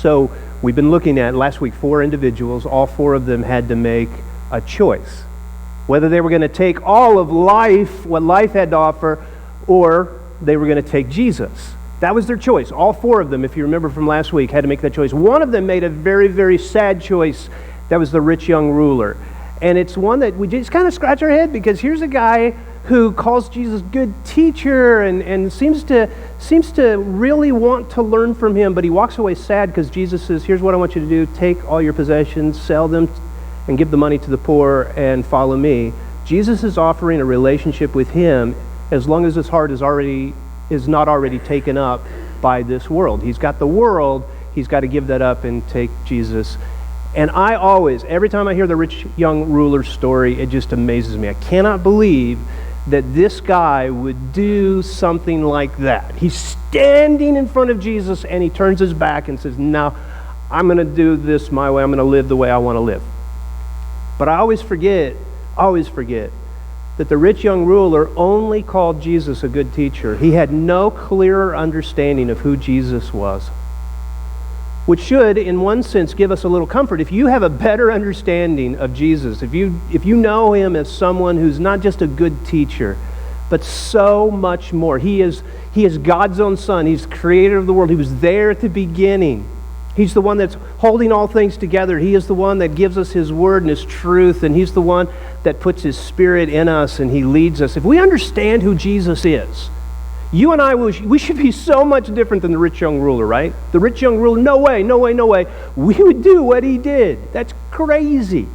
So we've been looking at, last week, 4 individuals. All 4 of them had to make a choice. Whether they were going to take all of life, what life had to offer, or they were going to take Jesus. That was their choice. All 4 of them, if you remember from last week, had to make that choice. One of them made a very, very sad choice. That was the rich young ruler. And it's one that we just kind of scratch our head, because here's a guy who calls Jesus good teacher and seems to really want to learn from him, but he walks away sad because Jesus says, here's what I want you to do. Take all your possessions, sell them, and give the money to the poor, and follow me. Jesus is offering a relationship with him as long as his heart is not already taken up by this world. He's got the world, he's got to give that up and take Jesus. And every time I hear the rich young ruler story, it just amazes me. I cannot believe that this guy would do something like that. He's standing in front of Jesus and he turns his back and says, no, I'm going to do this my way. I'm going to live the way I want to live. But I always forget that the rich young ruler only called Jesus a good teacher. He had no clearer understanding of who Jesus was, which should, in one sense, give us a little comfort. If you have a better understanding of Jesus, if you know him as someone who's not just a good teacher, but so much more. He is God's own Son. He's the creator of the world. He was there at the beginning. He's the one that's holding all things together. He is the one that gives us his word and his truth, and he's the one that puts his Spirit in us and he leads us. If we understand who Jesus is, you and I, we should be so much different than the rich young ruler, right? The rich young ruler, no way. We would do what he did. That's crazy.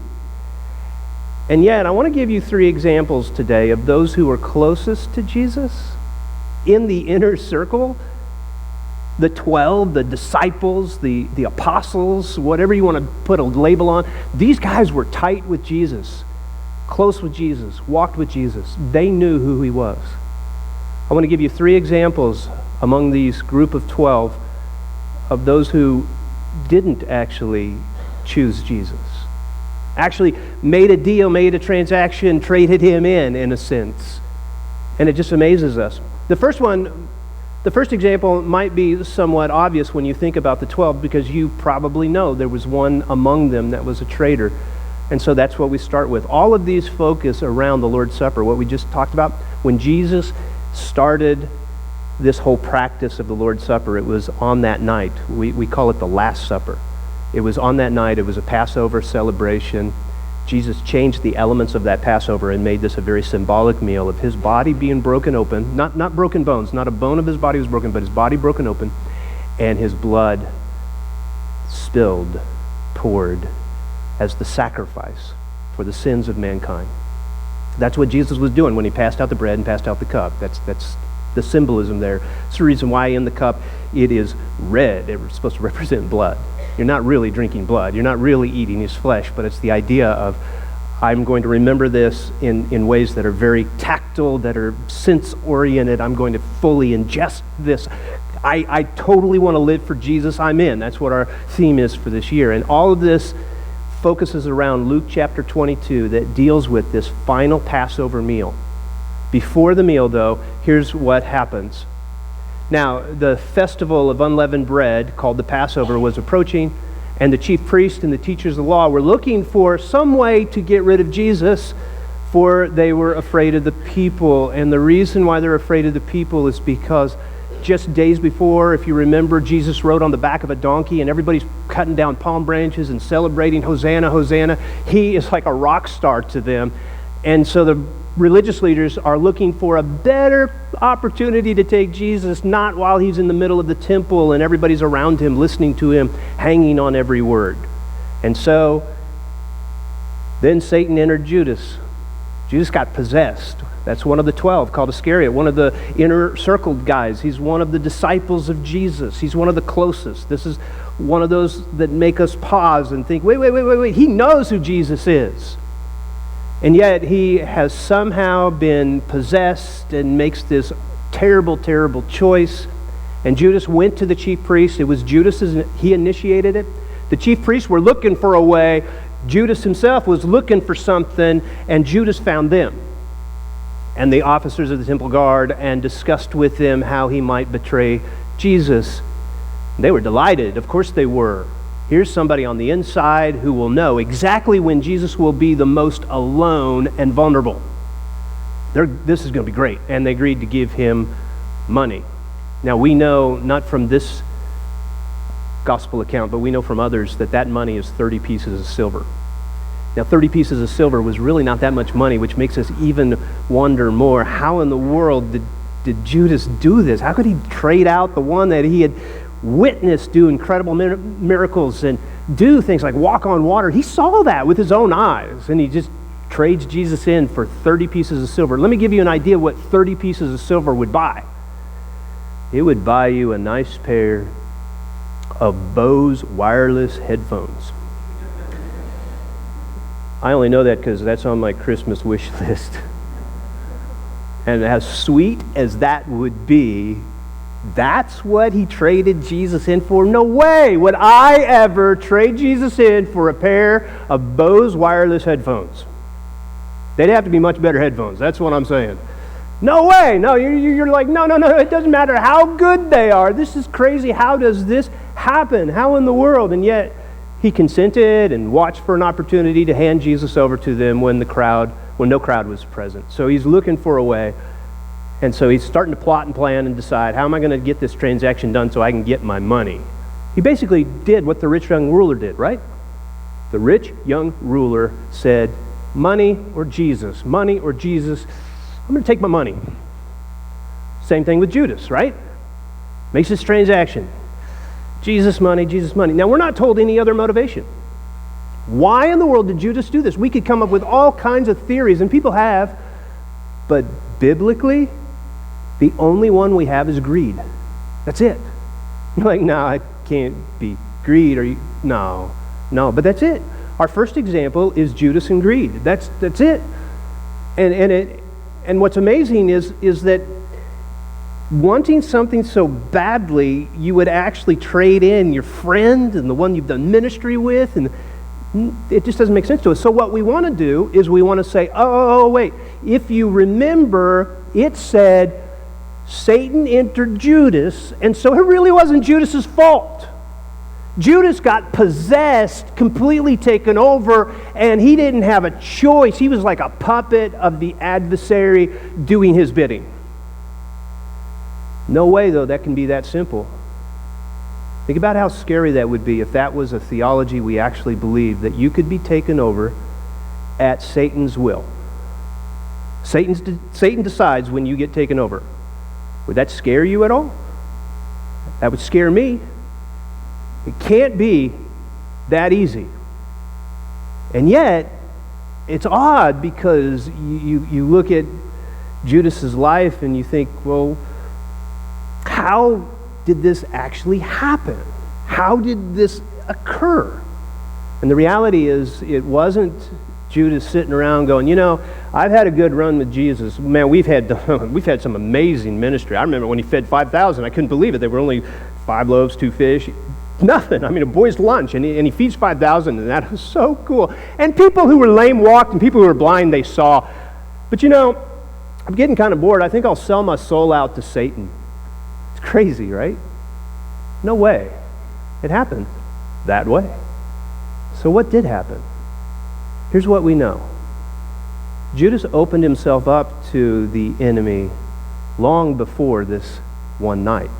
And yet, I want to give you 3 examples today of those who were closest to Jesus in the inner circle. The 12, the disciples, the apostles, whatever you want to put a label on. These guys were tight with Jesus, close with Jesus, walked with Jesus. They knew who he was. I want to give you 3 examples among these group of 12 of those who didn't actually choose Jesus. Actually made a deal, made a transaction, traded him in a sense. And it just amazes us. The first example might be somewhat obvious when you think about the 12, because you probably know there was one among them that was a traitor. And so that's what we start with. All of these focus around the Lord's Supper, what we just talked about. When Jesus started this whole practice of the Lord's Supper, it was on that night. We call it the Last Supper. It was on that night. It was a Passover celebration. Jesus changed the elements of that Passover and made this a very symbolic meal of his body being broken open, not broken bones, not a bone of his body was broken, but his body broken open, and his blood spilled, poured as the sacrifice for the sins of mankind. That's what Jesus was doing when he passed out the bread and passed out the cup. That's the symbolism there. It's the reason why in the cup it is red. It's supposed to represent blood. You're not really drinking blood. You're not really eating his flesh, but it's the idea of, I'm going to remember this in ways that are very tactile, that are sense-oriented. I'm going to fully ingest this. I totally want to live for Jesus. I'm in. That's what our theme is for this year. And all of this focuses around Luke chapter 22 that deals with this final Passover meal. Before the meal, though, here's what happens. Now, the festival of unleavened bread, called the Passover, was approaching, and the chief priests and the teachers of the law were looking for some way to get rid of Jesus, for they were afraid of the people. And the reason why they're afraid of the people is because just days before, if you remember, Jesus rode on the back of a donkey, and everybody's cutting down palm branches and celebrating, Hosanna, Hosanna. He is like a rock star to them. And so the religious leaders are looking for a better opportunity to take Jesus, not while he's in the middle of the temple and everybody's around him, listening to him, hanging on every word. And so then Satan entered Judas. Judas got possessed. That's one of the 12, called Iscariot, one of the inner circled guys. He's one of the disciples of Jesus. He's one of the closest. This is one of those that make us pause and think, wait. He knows who Jesus is. And yet he has somehow been possessed and makes this terrible, terrible choice. And Judas went to the chief priests. It was Judas, he initiated it. The chief priests were looking for a way. Judas himself was looking for something, and Judas found them and the officers of the temple guard and discussed with them how he might betray Jesus. They were delighted. Of course they were. Here's somebody on the inside who will know exactly when Jesus will be the most alone and vulnerable. This is going to be great. And they agreed to give him money. Now we know, not from this gospel account, but we know from others that money is 30 pieces of silver. Now 30 pieces of silver was really not that much money, which makes us even wonder more, how in the world did Judas do this? How could he trade out the one that he had witnessed do incredible miracles and do things like walk on water? He saw that with his own eyes, and he just trades Jesus in for 30 pieces of silver. Let me give you an idea what 30 pieces of silver would buy. It would buy you a nice pair of Bose wireless headphones. I only know that because that's on my Christmas wish list. And as sweet as that would be, that's what he traded Jesus in for? No way would I ever trade Jesus in for a pair of Bose wireless headphones. They'd have to be much better headphones. That's what I'm saying. No way. No, you're like, no. It doesn't matter how good they are. This is crazy. How does this happen? How in the world? And yet he consented and watched for an opportunity to hand Jesus over to them when no crowd was present. So he's looking for a way. And so he's starting to plot and plan and decide, how am I going to get this transaction done so I can get my money? He basically did what the rich young ruler did, right? The rich young ruler said, money or Jesus, money or Jesus. I'm going to take my money. Same thing with Judas, right? Makes this transaction. Jesus money, Jesus money. Now, we're not told any other motivation. Why in the world did Judas do this? We could come up with all kinds of theories, and people have, but biblically, the only one we have is greed. That's it. You're like, no, it can't be greed. No, but that's it. Our first example is Judas and greed. That's it. And what's amazing is that wanting something so badly, you would actually trade in your friend and the one you've done ministry with, and it just doesn't make sense to us. So what we want to do is we want to say, oh, wait, if you remember, it said Satan entered Judas, and so it really wasn't Judas's fault. Judas got possessed, completely taken over, and he didn't have a choice. He was like a puppet of the adversary doing his bidding. No way, though, that can be that simple. Think about how scary that would be if that was a theology we actually believed, that you could be taken over at Satan's will. Satan decides when you get taken over. Would that scare you at all? That would scare me. It can't be that easy. And yet, it's odd because you look at Judas's life and you think, well, how did this actually happen? How did this occur? And the reality is, it wasn't Judas sitting around going, I've had a good run with Jesus. Man, we've had some amazing ministry. I remember when he fed 5,000. I couldn't believe it. There were only 5 loaves, 2 fish. Nothing. A boy's lunch, and he feeds 5,000, and that was so cool. And people who were lame walked, and people who were blind, they saw. But I'm getting kind of bored. I think I'll sell my soul out to Satan. It's crazy, right? No way. It happened that way. So what did happen? Here's what we know. Judas opened himself up to the enemy long before this one night.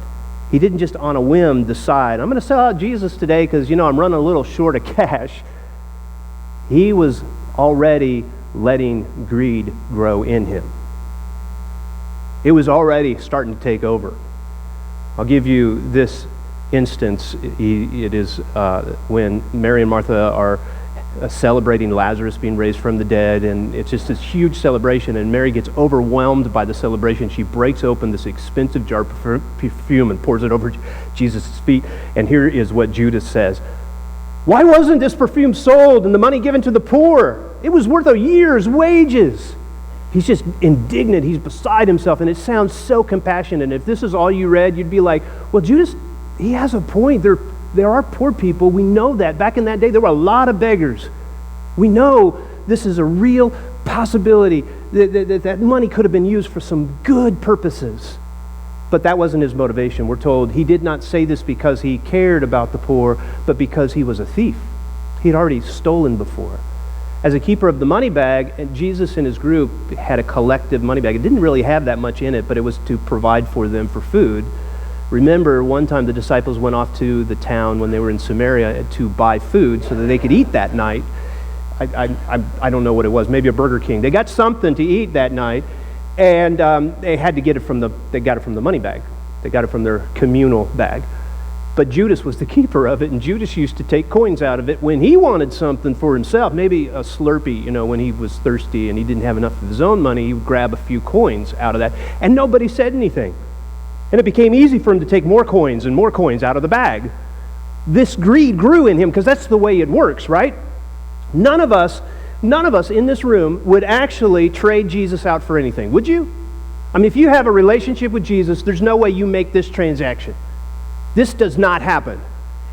He didn't just on a whim decide, I'm going to sell out Jesus today because, I'm running a little short of cash. He was already letting greed grow in him. It was already starting to take over. I'll give you this instance. It is when Mary and Martha are celebrating Lazarus being raised from the dead, and it's just this huge celebration, and Mary gets overwhelmed by the celebration. She breaks open this expensive jar of perfume and pours it over Jesus' feet, and here is what Judas says. Why wasn't this perfume sold and the money given to the poor? It was worth a year's wages. He's just indignant. He's beside himself, and it sounds so compassionate. And if this is all you read, you'd be like, well, Judas, he has a point. There are poor people. We know that. Back in that day, there were a lot of beggars. We know this is a real possibility that money could have been used for some good purposes. But that wasn't his motivation. We're told he did not say this because he cared about the poor, but because he was a thief. He'd already stolen before. As a keeper of the money bag, and Jesus and his group had a collective money bag. It didn't really have that much in it, but it was to provide for them for food. Remember, one time the disciples went off to the town when they were in Samaria to buy food so that they could eat that night. I don't know what it was, maybe a Burger King. They got something to eat that night, and they had to get it from they got it from the money bag. They got it from their communal bag. But Judas was the keeper of it, and Judas used to take coins out of it when he wanted something for himself, maybe a Slurpee, when he was thirsty and he didn't have enough of his own money, he would grab a few coins out of that, and nobody said anything. And it became easy for him to take more coins and more coins out of the bag. This greed grew in him because that's the way it works, right? None of us in this room would actually trade Jesus out for anything, would you? I mean, if you have a relationship with Jesus, there's no way you make this transaction. This does not happen.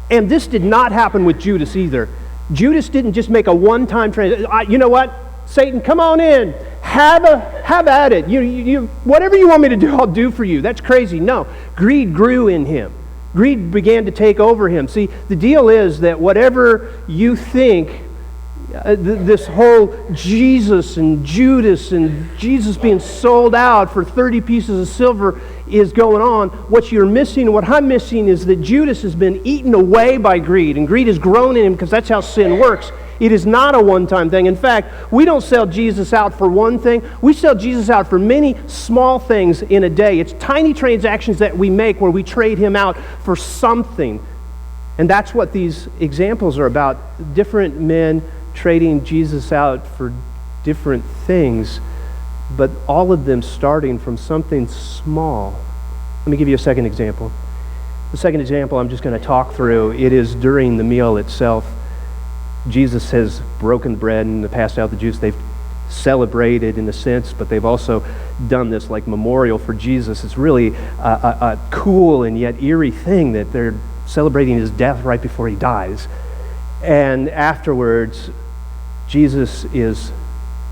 And this did not happen with Judas either. Judas didn't just make a one-time transaction. You know what? Satan, come on in. Have at it. Whatever you want me to do, I'll do for you. That's crazy. No. Greed grew in him. Greed began to take over him. See, the deal is that whatever you think, this whole Jesus and Judas and Jesus being sold out for 30 pieces of silver is going on. What you're missing, what I'm missing, is that Judas has been eaten away by greed, and greed has grown in him because that's how sin works. It is not a one-time thing. In fact, we don't sell Jesus out for one thing. We sell Jesus out for many small things in a day. It's tiny transactions that we make where we trade him out for something. And that's what these examples are about. Different men trading Jesus out for different things, but all of them starting from something small. Let me give you a second example. The second example I'm just going to talk through, it is during the meal itself. Jesus has broken the bread and passed out the juice. They've celebrated in a sense, but they've also done this like memorial for Jesus. It's really a cool and yet eerie thing that they're celebrating his death right before he dies. And afterwards, Jesus is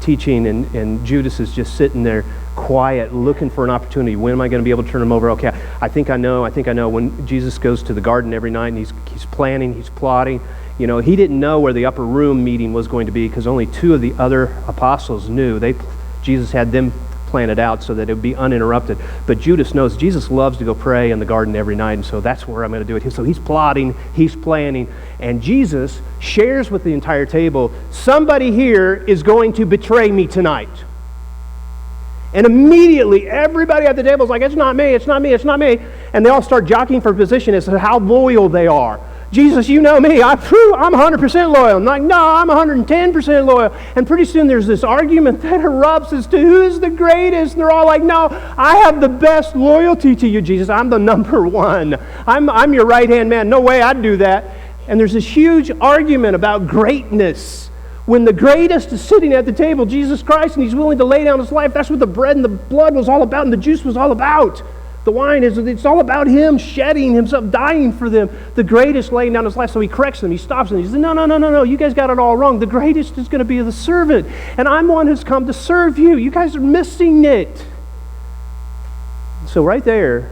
teaching, and Judas is just sitting there quiet, looking for an opportunity. When am I going to be able to turn him over? Okay, I think I know. When Jesus goes to the garden every night and he's planning, he's plotting. He didn't know where the upper room meeting was going to be because only two of the other apostles knew. Jesus had them plan it out so that it would be uninterrupted. But Judas knows Jesus loves to go pray in the garden every night, and so that's where I'm going to do it. So he's plotting, he's planning, and Jesus shares with the entire table, somebody here is going to betray me tonight. And immediately, everybody at the table is like, it's not me, it's not me, it's not me. And they all start jockeying for position as to how loyal they are. Jesus, you know me, I'm 100% loyal. I'm like, no, I'm 110% loyal. And pretty soon there's this argument that erupts as to who's the greatest. And they're all like, no, I have the best loyalty to you, Jesus. I'm the number one. I'm your right-hand man. No way I'd do that. And there's this huge argument about greatness. When the greatest is sitting at the table, Jesus Christ, and he's willing to lay down his life. That's what the bread and the blood was all about, and the juice was all about. The wine it's all about him shedding himself, dying for them. The greatest laying down his life. So he corrects them, he stops them. He says, no, you guys got it all wrong. The greatest is going to be the servant. And I'm one who's come to serve you. You guys are missing it. So right there,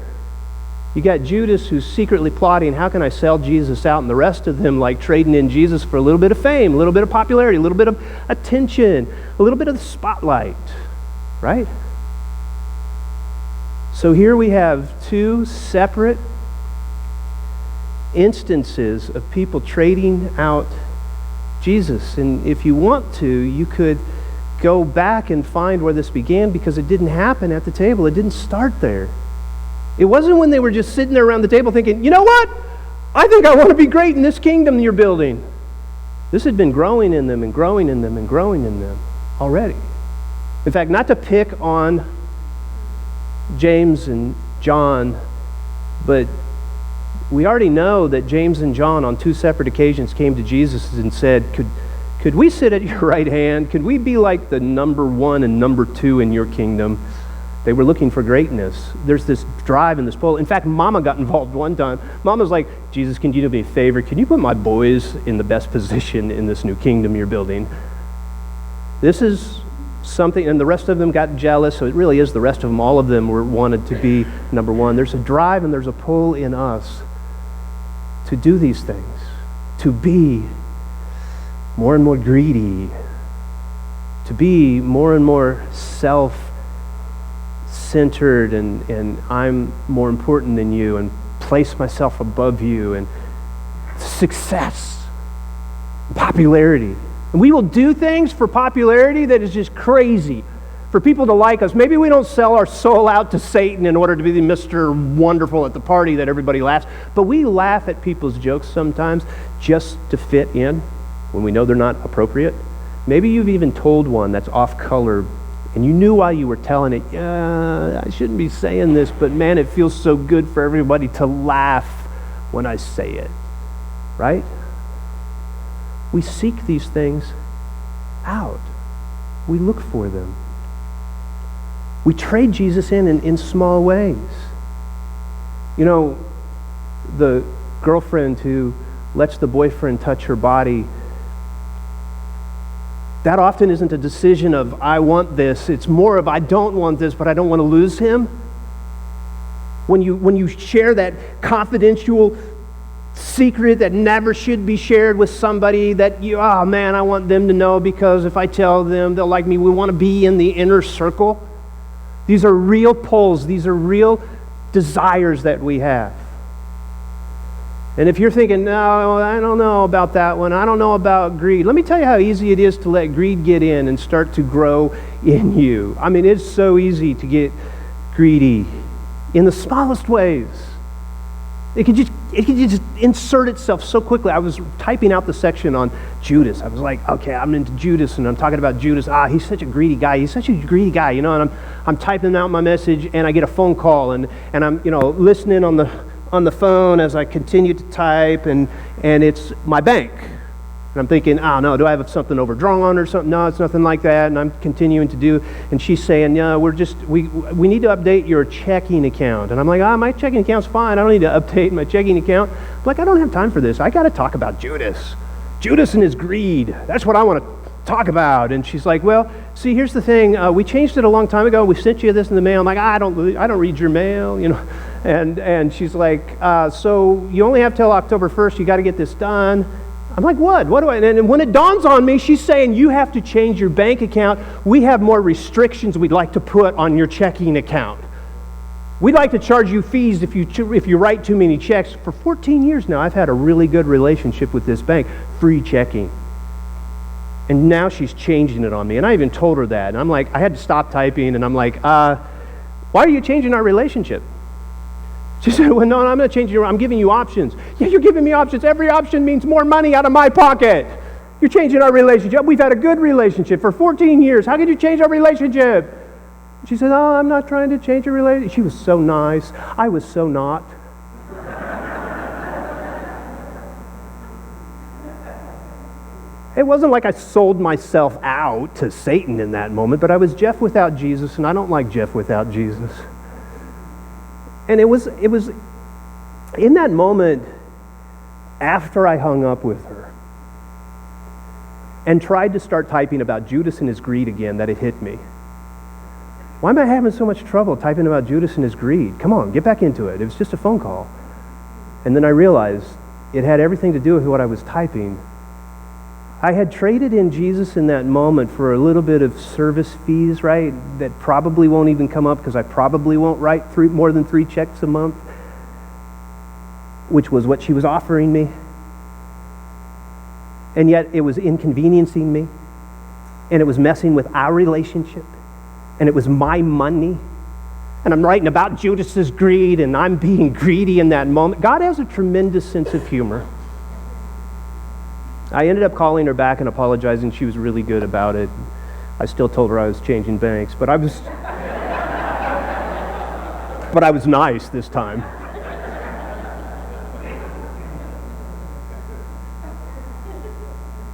you got Judas who's secretly plotting, how can I sell Jesus out? And the rest of them like trading in Jesus for a little bit of fame, a little bit of popularity, a little bit of attention, a little bit of the spotlight, right? So here we have two separate instances of people trading out Jesus. And if you want to, you could go back and find where this began, because it didn't happen at the table. It didn't start there. It wasn't when they were just sitting there around the table thinking, you know what? I think I want to be great in this kingdom you're building. This had been growing in them and growing in them and growing in them already. In fact, not to pick on James and John, but we already know that James and John on two separate occasions came to Jesus and said, could we sit at your right hand? Could we be like the number one and number two in your kingdom? They were looking for greatness. There's this drive and this pull. In fact, Mama got involved one time. Mama was like, Jesus, can you do me a favor? Can you put my boys in the best position in this new kingdom you're building? This is something, and the rest of them got jealous, so it really is the rest of them. All of them wanted to be number one. There's a drive and there's a pull in us to do these things, to be more and more greedy, to be more and more self-centered, and I'm more important than you, and place myself above you, and success, popularity. And we will do things for popularity that is just crazy, for people to like us. Maybe we don't sell our soul out to Satan in order to be the Mr. Wonderful at the party that everybody laughs, but we laugh at people's jokes sometimes just to fit in when we know they're not appropriate. Maybe you've even told one that's off color, and you knew while you were telling it, I shouldn't be saying this, but man, it feels so good for everybody to laugh when I say it, right? We seek these things out. We look for them. We trade Jesus in small ways. You know, the girlfriend who lets the boyfriend touch her body, that often isn't a decision of, I want this. It's more of, I don't want this, but I don't want to lose him. When you share that confidential secret that never should be shared with somebody that oh man, I want them to know, because if I tell them, they'll like me. We want to be in the inner circle. These are real pulls. These are real desires that we have. And if you're thinking, no, I don't know about that one, I don't know about greed, let me tell you how easy it is to let greed get in and start to grow in you. I mean, it's so easy to get greedy in the smallest ways. It could just insert itself so quickly. I was typing out the section on Judas. I was like, okay, I'm into Judas, and I'm talking about Judas. He's such a greedy guy. He's such a greedy guy, you know. And I'm typing out my message, and I get a phone call, and I'm listening on the phone as I continue to type, and it's my bank. And I'm thinking, no, do I have something overdrawn or something? No, it's nothing like that. And I'm continuing to do, and she's saying, yeah, we need to update your checking account. And I'm like, my checking account's fine. I don't need to update my checking account. I'm like, I don't have time for this. I got to talk about Judas and his greed. That's what I want to talk about. And she's like, well, see, here's the thing. We changed it a long time ago. We sent you this in the mail. I'm like, I don't read your mail, you know. And she's like, so you only have till October 1st. You got to get this done. I'm like, what? What do I? And when it dawns on me, she's saying, you have to change your bank account. We have more restrictions we'd like to put on your checking account. We'd like to charge you fees if you write too many checks. For 14 years now, I've had a really good relationship with this bank. Free checking. And now she's changing it on me. And I even told her that. And I'm like, I had to stop typing. And I'm like, why are you changing our relationship? She said, well, no, I'm not changing I'm giving you options. Yeah, you're giving me options. Every option means more money out of my pocket. You're changing our relationship. We've had a good relationship for 14 years. How could you change our relationship? She said, I'm not trying to change your relationship. She was so nice. I was so not. It wasn't like I sold myself out to Satan in that moment, but I was Jeff without Jesus, and I don't like Jeff without Jesus. And it was in that moment, after I hung up with her and tried to start typing about Judas and his greed again, that it hit me. Why am I having so much trouble typing about Judas and his greed? Come on, get back into it. It was just a phone call. And then I realized it had everything to do with what I was typing. I had traded in Jesus in that moment for a little bit of service fees, right, that probably won't even come up because I probably won't write more than 3 checks a month, which was what she was offering me. And yet it was inconveniencing me, and it was messing with our relationship, and it was my money. And I'm writing about Judas's greed, and I'm being greedy in that moment. God has a tremendous sense of humor. I ended up calling her back and apologizing. She was really good about it. I still told her I was changing banks, but I was nice this time.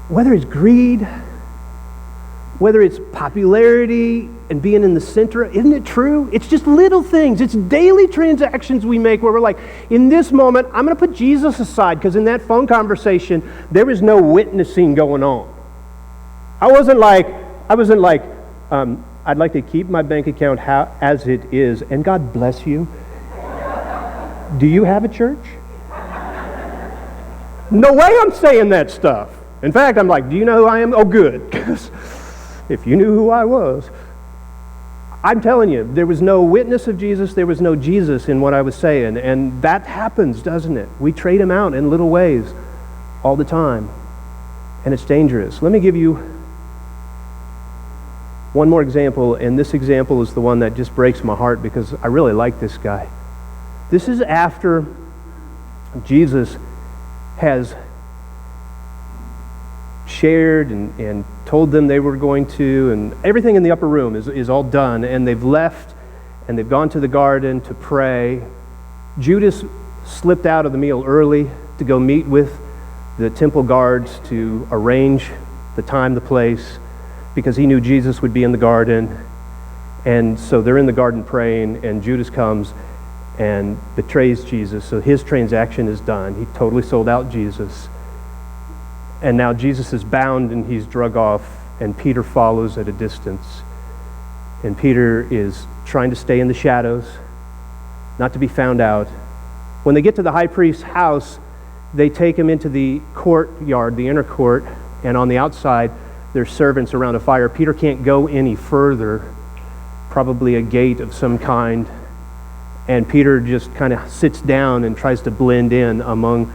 Whether it's greed, whether it's popularity and being in the center, isn't it true? It's just little things. It's daily transactions we make where we're like, in this moment, I'm going to put Jesus aside, because in that phone conversation, there was no witnessing going on. I wasn't like, I'd like to keep my bank account as it is, and God bless you. Do you have a church? No way I'm saying that stuff. In fact, I'm like, do you know who I am? Oh, good, because if you knew who I was. I'm telling you, there was no witness of Jesus, there was no Jesus in what I was saying, and that happens, doesn't it? We trade him out in little ways all the time, and it's dangerous. Let me give you one more example, and this example is the one that just breaks my heart because I really like this guy. This is after Jesus has shared and told them they were going to, and everything in the upper room is all done, and they've left and they've gone to the garden to pray. Judas slipped out of the meal early to go meet with the temple guards to arrange the time, the place, because he knew Jesus would be in the garden. And so they're in the garden praying, and Judas comes and betrays Jesus. So his transaction is done. He totally sold out Jesus. And now Jesus is bound and he's drug off, and Peter follows at a distance. And Peter is trying to stay in the shadows, not to be found out. When they get to the high priest's house, they take him into the courtyard, the inner court, and on the outside, there's servants around a fire. Peter can't go any further, probably a gate of some kind. And Peter just kind of sits down and tries to blend in among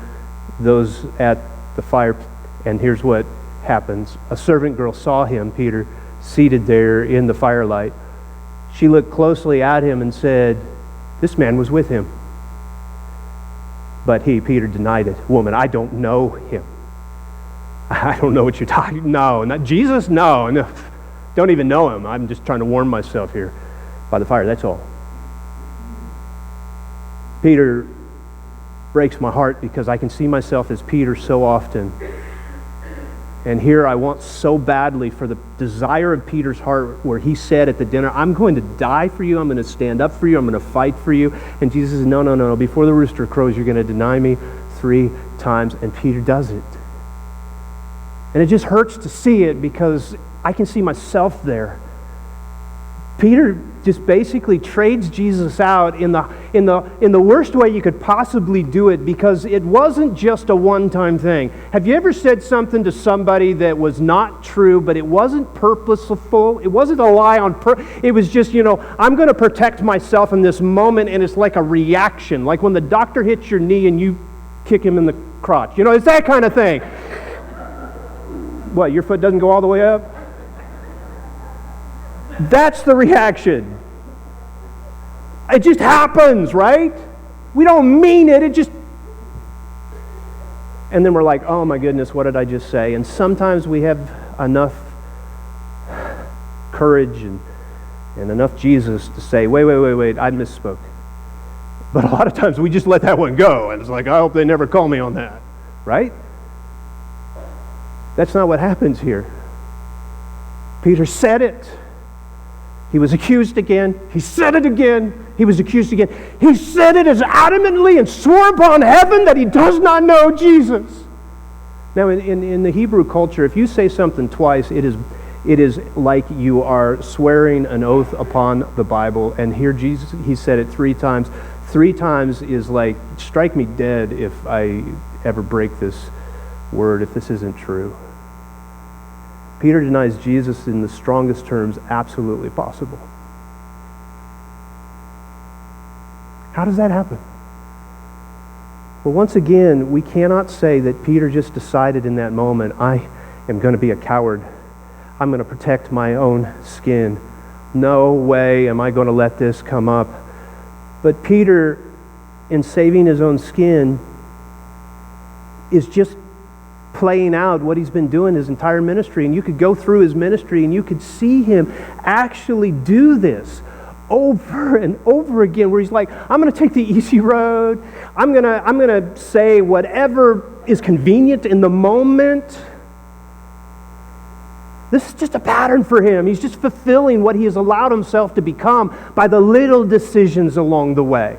those at the fire. And here's what happens. A servant girl saw him, Peter, seated there in the firelight. She looked closely at him and said, "This man was with him." But he, Peter, denied it. "Woman, I don't know him." "I don't know what you're talking." "No, not Jesus, no. Don't even know him. I'm just trying to warm myself here by the fire, that's all." Peter breaks my heart because I can see myself as Peter so often. And here I want so badly for the desire of Peter's heart, where he said at the dinner, "I'm going to die for you, I'm going to stand up for you, I'm going to fight for you." And Jesus says, no, before the rooster crows, you're going to deny me 3 times. And Peter does it. And it just hurts to see it because I can see myself there. Peter just basically trades Jesus out in the worst way you could possibly do it, because it wasn't just a one-time thing. Have you ever said something to somebody that was not true, but it wasn't purposeful? It wasn't a lie on purpose. It was just, I'm going to protect myself in this moment, and it's like a reaction, like when the doctor hits your knee and you kick him in the crotch. It's that kind of thing. What, your foot doesn't go all the way up? That's the reaction. It just happens, right? We don't mean it. It just... And then we're like, oh my goodness, what did I just say? And sometimes we have enough courage and enough Jesus to say, wait, I misspoke. But a lot of times we just let that one go. And it's like, I hope they never call me on that. Right? That's not what happens here. Peter said it. He was accused again. He said it again. He was accused again. He said it as adamantly and swore upon heaven that he does not know Jesus. Now, in the Hebrew culture, if you say something twice, it is like you are swearing an oath upon the Bible. And here Jesus, he said it 3 times. 3 times is like, strike me dead if I ever break this word, if this isn't true. Peter denies Jesus in the strongest terms absolutely possible. How does that happen? Well, once again, we cannot say that Peter just decided in that moment, I am going to be a coward. I'm going to protect my own skin. No way am I going to let this come up. But Peter, in saving his own skin, is just playing out what he's been doing his entire ministry. And you could go through his ministry and you could see him actually do this over and over again, where he's like, I'm going to take the easy road. I'm going to say whatever is convenient in the moment. This is just a pattern for him. He's just fulfilling what he has allowed himself to become by the little decisions along the way.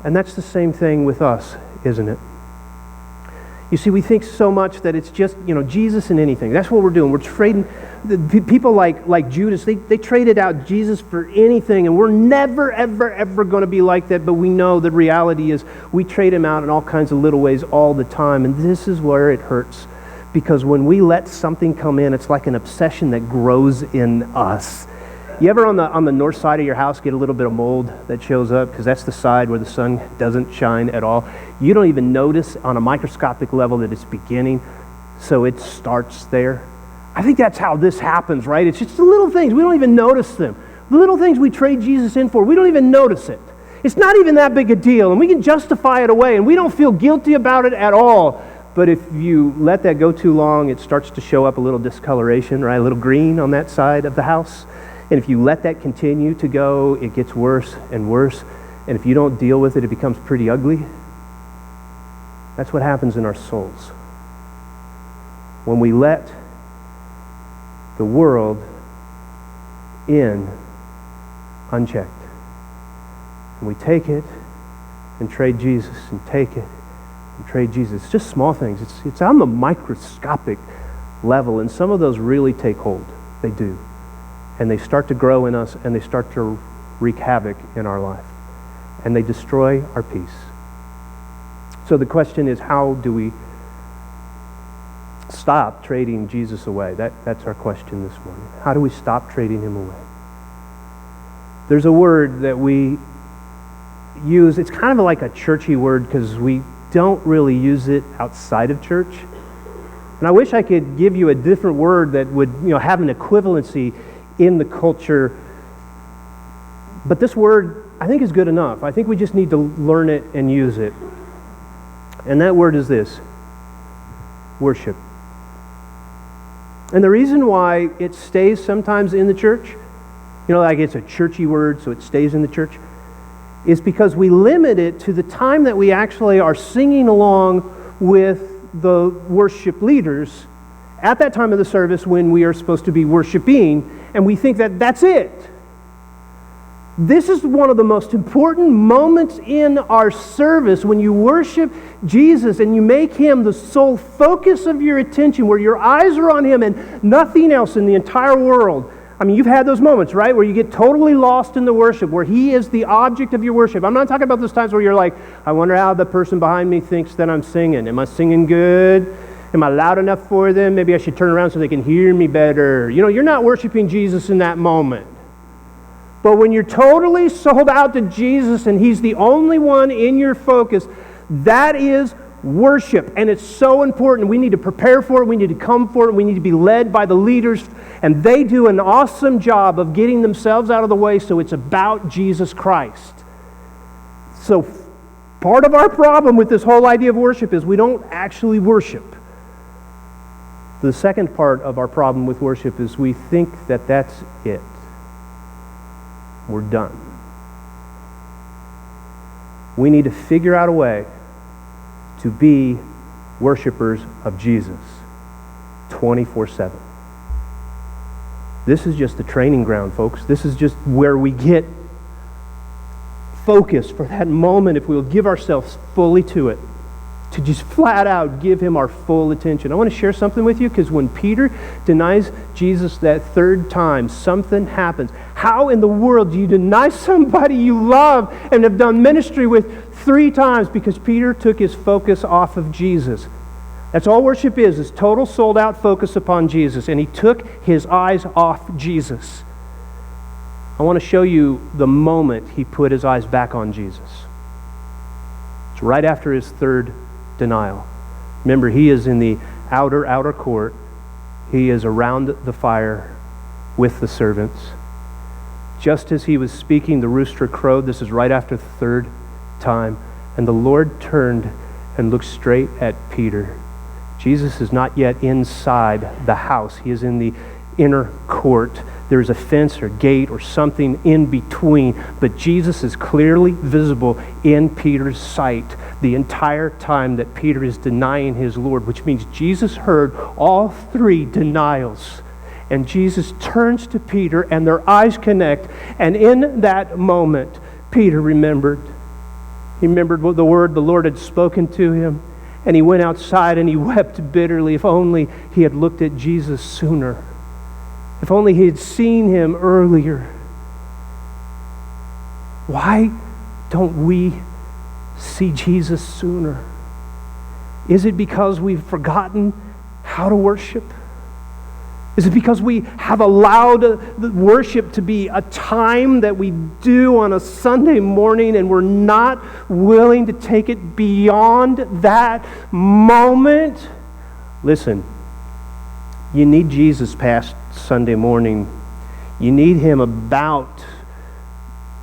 And that's the same thing with us, isn't it? You see, we think so much that it's just, Jesus and anything. That's what we're doing. We're trading. People like Judas, they traded out Jesus for anything, and we're never, ever, ever going to be like that, but we know the reality is we trade him out in all kinds of little ways all the time, and this is where it hurts, because when we let something come in, it's like an obsession that grows in us. You ever on the north side of your house get a little bit of mold that shows up? Because that's the side where the sun doesn't shine at all. You don't even notice on a microscopic level that it's beginning, so it starts there. I think that's how this happens, right? It's just the little things. We don't even notice them. The little things we trade Jesus in for, we don't even notice it. It's not even that big a deal, and we can justify it away, and we don't feel guilty about it at all. But if you let that go too long, it starts to show up a little discoloration, right? A little green on that side of the house. And if you let that continue to go, it gets worse and worse. And if you don't deal with it, it becomes pretty ugly. That's what happens in our souls. When we let the world in unchecked. And we take it and trade Jesus, and take it and trade Jesus. It's just small things. It's on the microscopic level, and some of those really take hold. They do. And they start to grow in us, and they start to wreak havoc in our life. And they destroy our peace. So the question is, how do we stop trading Jesus away? That's our question this morning. How do we stop trading him away? There's a word that we use. It's kind of like a churchy word because we don't really use it outside of church. And I wish I could give you a different word that would have an equivalency in the culture. But this word, I think, is good enough. I think we just need to learn it and use it. And that word is this: worship. And the reason why it stays sometimes in the church, like it's a churchy word, so it stays in the church, is because we limit it to the time that we actually are singing along with the worship leaders at that time of the service when we are supposed to be worshiping, and we think that that's it. This is one of the most important moments in our service, when you worship Jesus and you make him the sole focus of your attention, where your eyes are on him and nothing else in the entire world. I mean, you've had those moments, right, where you get totally lost in the worship, where he is the object of your worship. I'm not talking about those times where you're like, I wonder how the person behind me thinks that I'm singing. Am I singing good? Am I loud enough for them? Maybe I should turn around so they can hear me better. You're not worshiping Jesus in that moment. But when you're totally sold out to Jesus and he's the only one in your focus, that is worship. And it's so important. We need to prepare for it. We need to come for it. We need to be led by the leaders. And they do an awesome job of getting themselves out of the way, so it's about Jesus Christ. So part of our problem with this whole idea of worship is we don't actually worship. The second part of our problem with worship is we think that that's it. We're done. We need to figure out a way to be worshipers of Jesus 24/7. This is just the training ground, folks. This is just where we get focused for that moment, if we'll give ourselves fully to it, to just flat out give him our full attention. I want to share something with you, because when Peter denies Jesus that third time, something happens. How in the world do you deny somebody you love and have done ministry with 3 times? Because Peter took his focus off of Jesus. That's all worship is total sold out focus upon Jesus. And he took his eyes off Jesus. I want to show you the moment he put his eyes back on Jesus. It's right after his third denial. Remember, he is in the outer court. He is around the fire with the servants. Just as he was speaking, the rooster crowed. This is right after the third time. And the Lord turned and looked straight at Peter. Jesus is not yet inside the house. He is in the inner court. There's a fence or gate or something in between, but Jesus is clearly visible in Peter's sight the entire time that Peter is denying his Lord, which means Jesus heard all 3 denials. And Jesus turns to Peter and their eyes connect, and in that moment, Peter remembered. He remembered what the word the Lord had spoken to him, And he went outside and he wept bitterly. If only he had looked at Jesus sooner. If only he had seen him earlier. Why don't we see Jesus sooner? Is it because we've forgotten how to worship? Is it because we have allowed the worship to be a time that we do on a Sunday morning and we're not willing to take it beyond that moment? Listen, you need Jesus past Sunday morning. You need him about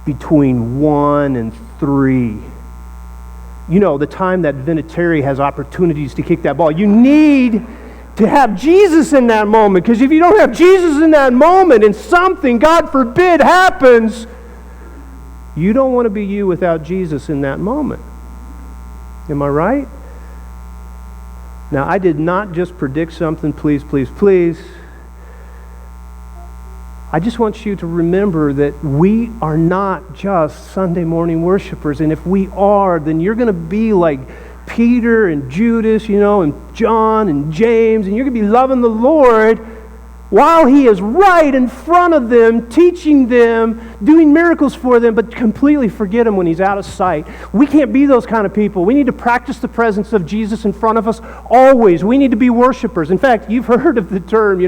between 1 and 3. You know, the time that Vinatieri has opportunities to kick that ball. You need to have Jesus in that moment, because if you don't have Jesus in that moment and something, God forbid, happens, you don't want to be you without Jesus in that moment. Am I right? Now, I did not just predict something, please, please, please. I just want you to remember that we are not just Sunday morning worshipers, and if we are, then you're going to be like Peter and Judas, and John and James, and you're going to be loving the Lord while he is right in front of them, teaching them, doing miracles for them, but completely forget him when he's out of sight. We can't be those kind of people. We need to practice the presence of Jesus in front of us always. We need to be worshipers. In fact, you've heard of the term,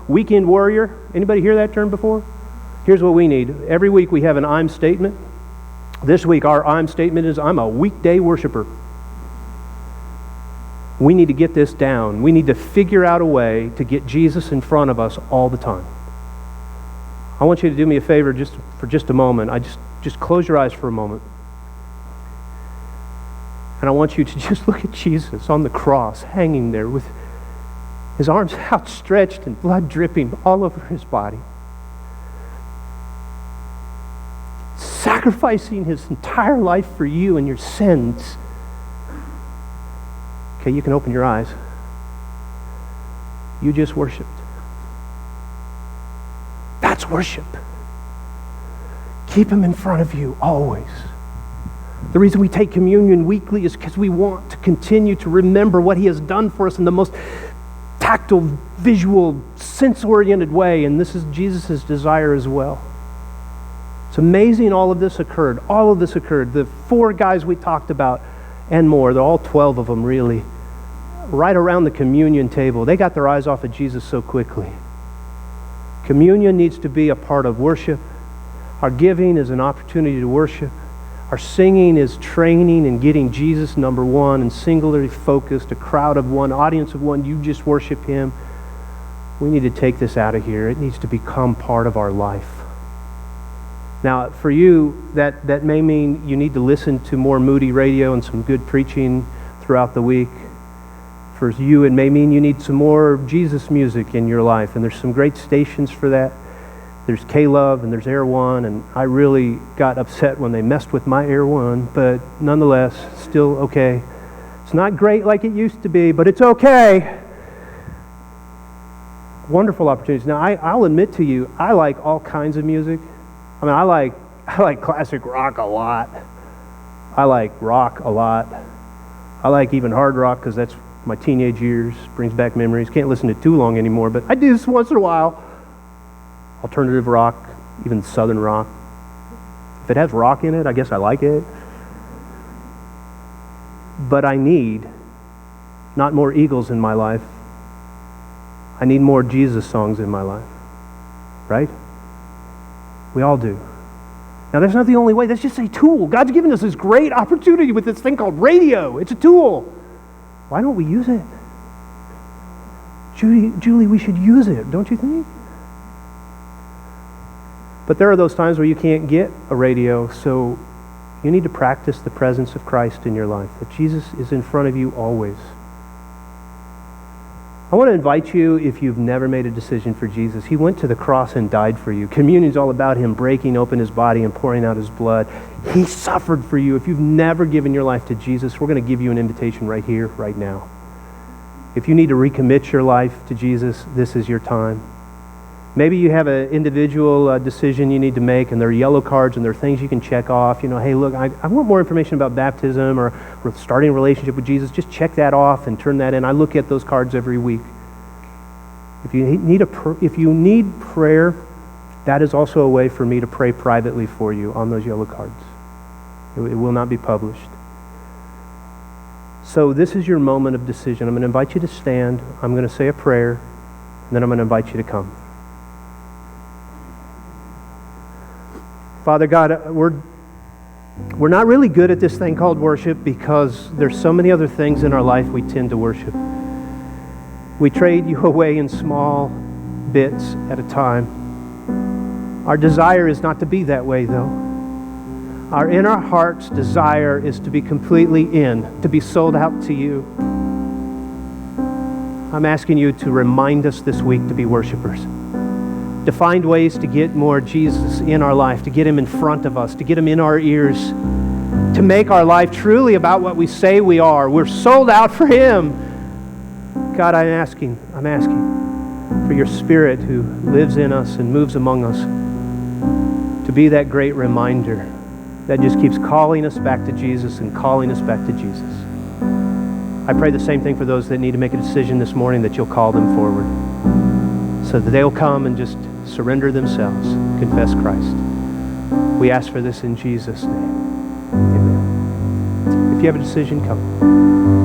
weekend warrior. Anybody hear that term before? Here's what we need. Every week we have an I'm statement. This week our I'm statement is, I'm a weekday worshiper. We need to get this down. We need to figure out a way to get Jesus in front of us all the time. I want you to do me a favor for just a moment. Just close your eyes for a moment. And I want you to just look at Jesus on the cross, hanging there with his arms outstretched and blood dripping all over his body. Sacrificing his entire life for you and your sins. Okay, you can open your eyes. You just worshiped. That's worship. Keep him in front of you always. The reason we take communion weekly is because we want to continue to remember what he has done for us in the most tactile, visual, sense-oriented way, and this is Jesus' desire as well. It's amazing all of this occurred. All of this occurred. The 4 guys we talked about and more, they're all 12 of them really, right around the communion table. They got their eyes off of Jesus so quickly. Communion needs to be a part of worship. Our giving is an opportunity to worship. Our singing is training and getting Jesus number one and singularly focused, a crowd of one, audience of one. You just worship him. We need to take this out of here. It needs to become part of our life. Now, for you, that may mean you need to listen to more Moody radio and some good preaching throughout the week. For you, it may mean you need some more Jesus music in your life, and there's some great stations for that. There's K-Love and there's Air One, and I really got upset when they messed with my Air One, but nonetheless, still okay. It's not great like it used to be, but it's okay. Wonderful opportunities. Now, I'll admit to you, I like all kinds of music. I mean, I like classic rock a lot. I like rock a lot. I like even hard rock because that's my teenage years, brings back memories. Can't listen to it too long anymore, but I do this once in a while. Alternative rock, even southern rock. If it has rock in it, I guess I like it. But I need not more Eagles in my life. I need more Jesus songs in my life. Right? We all do. Now, that's not the only way. That's just a tool. God's given us this great opportunity with this thing called radio. It's a tool. Why don't we use it? Julie, we should use it, don't you think? But there are those times where you can't get a radio, so you need to practice the presence of Christ in your life, that Jesus is in front of you always. I want to invite you, if you've never made a decision for Jesus, he went to the cross and died for you. Communion is all about him breaking open his body and pouring out his blood. He suffered for you. If you've never given your life to Jesus, we're going to give you an invitation right here, right now. If you need to recommit your life to Jesus, this is your time. Maybe you have an individual decision you need to make, and there are yellow cards and there are things you can check off. You know, hey, look, I want more information about baptism or starting a relationship with Jesus. Just check that off and turn that in. I look at those cards every week. If you need prayer, that is also a way for me to pray privately for you on those yellow cards. It will not be published. So this is your moment of decision. I'm going to invite you to stand. I'm going to say a prayer, and then I'm going to invite you to come. Father God, we're not really good at this thing called worship because there's so many other things in our life we tend to worship. We trade you away in small bits at a time. Our desire is not to be that way, though. Our inner heart's desire is to be completely in, to be sold out to you. I'm asking you to remind us this week to be worshipers, to find ways to get more Jesus in our life, to get Him in front of us, to get Him in our ears, to make our life truly about what we say we are. We're sold out for Him. God, I'm asking for your Spirit who lives in us and moves among us to be that great reminder that just keeps calling us back to Jesus and calling us back to Jesus. I pray the same thing for those that need to make a decision this morning, that you'll call them forward so that they'll come and just surrender themselves, confess Christ. We ask for this in Jesus' name. Amen. If you have a decision, come.